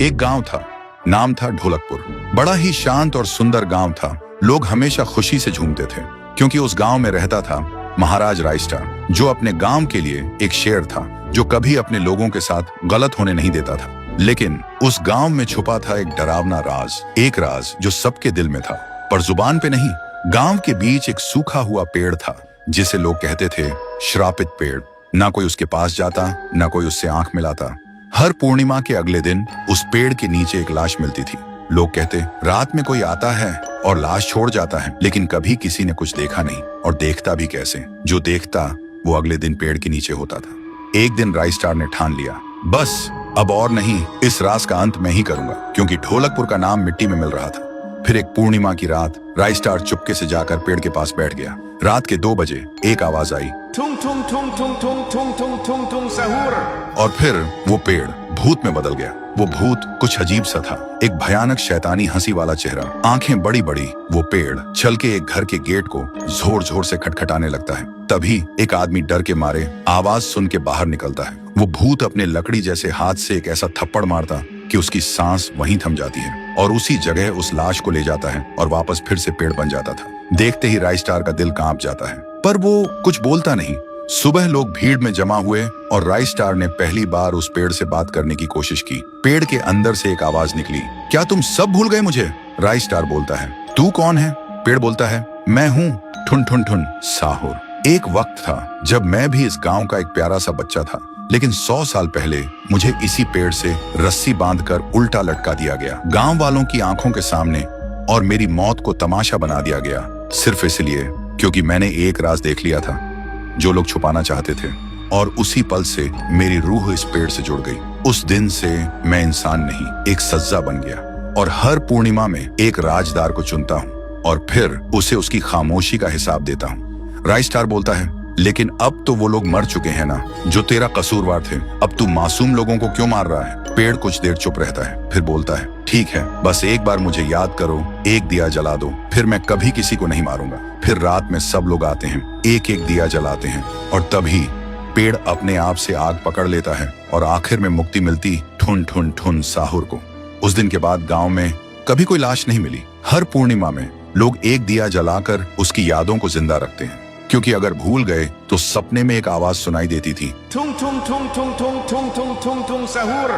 एक गांव था, नाम था ढोलकपुर। बड़ा ही शांत और सुंदर गांव था। लोग हमेशा खुशी से झूमते थे क्योंकि उस गांव में रहता था महाराज रायस्टार, जो अपने गांव के लिए एक शेर था जो कभी अपने लोगों के साथ गलत होने नहीं देता था। लेकिन उस गांव में छुपा था एक डरावना राज, एक राज जो सबके दिल में था पर जुबान पे नहीं। गांव के बीच एक सूखा हुआ पेड़ था जिसे लोग कहते थे श्रापित पेड़। ना कोई उसके पास जाता, ना कोई उससे आंख मिलाता। हर पूर्णिमा के अगले दिन उस पेड़ के नीचे एक लाश मिलती थी। लोग कहते रात में कोई आता है और लाश छोड़ जाता है, लेकिन कभी किसी ने कुछ देखा नहीं और देखता भी कैसे। जो देखता वो अगले दिन पेड़ के नीचे होता था। एक दिन रायस्टार ने ठान लिया, बस अब और नहीं, इस राज का अंत मैं ही करूंगा, क्योंकि ढोलकपुर का नाम मिट्टी में मिल रहा था। फिर एक पूर्णिमा की रात रायस्टार चुपके से जाकर पेड़ के पास बैठ गया। रात के 2 बजे एक आवाज आई, थुंग थुंग थुंग थुंग थुंग थुंग थुंग थुंग थुंग सहूर। और फिर वो पेड़ भूत में बदल गया। वो भूत कुछ अजीब सा था, एक भयानक शैतानी हंसी वाला चेहरा, आंखें बड़ी बड़ी। वो पेड़ चल के एक घर के गेट को जोर जोर से खटखटाने लगता है। तभी एक आदमी डर के मारे आवाज सुन के बाहर निकलता है। वो भूत अपने लकड़ी जैसे हाथ से एक ऐसा थप्पड़ मारता कि उसकी सांस वहीं थम जाती है और उसी जगह उस लाश को ले जाता है और वापस फिर से पेड़ बन जाता था। देखते ही रायस्टार का दिल कांप जाता है, पर वो कुछ बोलता नहीं। सुबह लोग भीड़ में जमा हुए और रायस्टार ने पहली बार उस पेड़ से बात करने की कोशिश की। पेड़ के अंदर से एक आवाज निकली, क्या तुम सब भूल गए मुझे? रायस्टार बोलता है, तू कौन है? पेड़ बोलता है, मैं हूँ ठुन ठुन ठुन साहुर। एक वक्त था जब मैं भी इस गांव का एक प्यारा सा बच्चा था, लेकिन 100 साल पहले मुझे इसी पेड़ से रस्सी बांधकर उल्टा लटका दिया गया, गांव वालों की आंखों के सामने, और मेरी मौत को तमाशा बना दिया गया, सिर्फ इसलिए क्योंकि मैंने एक राज देख लिया था जो लोग छुपाना चाहते थे। और उसी पल से मेरी रूह इस पेड़ से जुड़ गई। उस दिन से मैं इंसान नहीं, एक सज्जा बन गया, और हर पूर्णिमा में एक राजदार को चुनता हूँ और फिर उसे उसकी खामोशी का हिसाब देता हूँ। रायस्टार बोलता है, लेकिन अब तो वो लोग मर चुके हैं ना जो तेरा कसूरवार थे। अब तू मासूम लोगों को क्यों मार रहा है? पेड़ कुछ देर चुप रहता है, फिर बोलता है, ठीक है, बस एक बार मुझे याद करो, एक दिया जला दो, फिर मैं कभी किसी को नहीं मारूंगा। फिर रात में सब लोग आते हैं, एक एक दिया जलाते हैं, और तभी पेड़ अपने आप से आग पकड़ लेता है और आखिर में मुक्ति मिलती ठुन ठुन ठुन साहुर को। उस दिन के बाद गांव में कभी कोई लाश नहीं मिली। हर पूर्णिमा में लोग एक दिया जलाकर उसकी यादों को जिंदा रखते हैं, क्योंकि अगर भूल गए तो सपने में एक आवाज सुनाई देती थी, थुंग थुंग थुंग थुंग थुंग थुंग थुंग थुंग थुंग सहूर।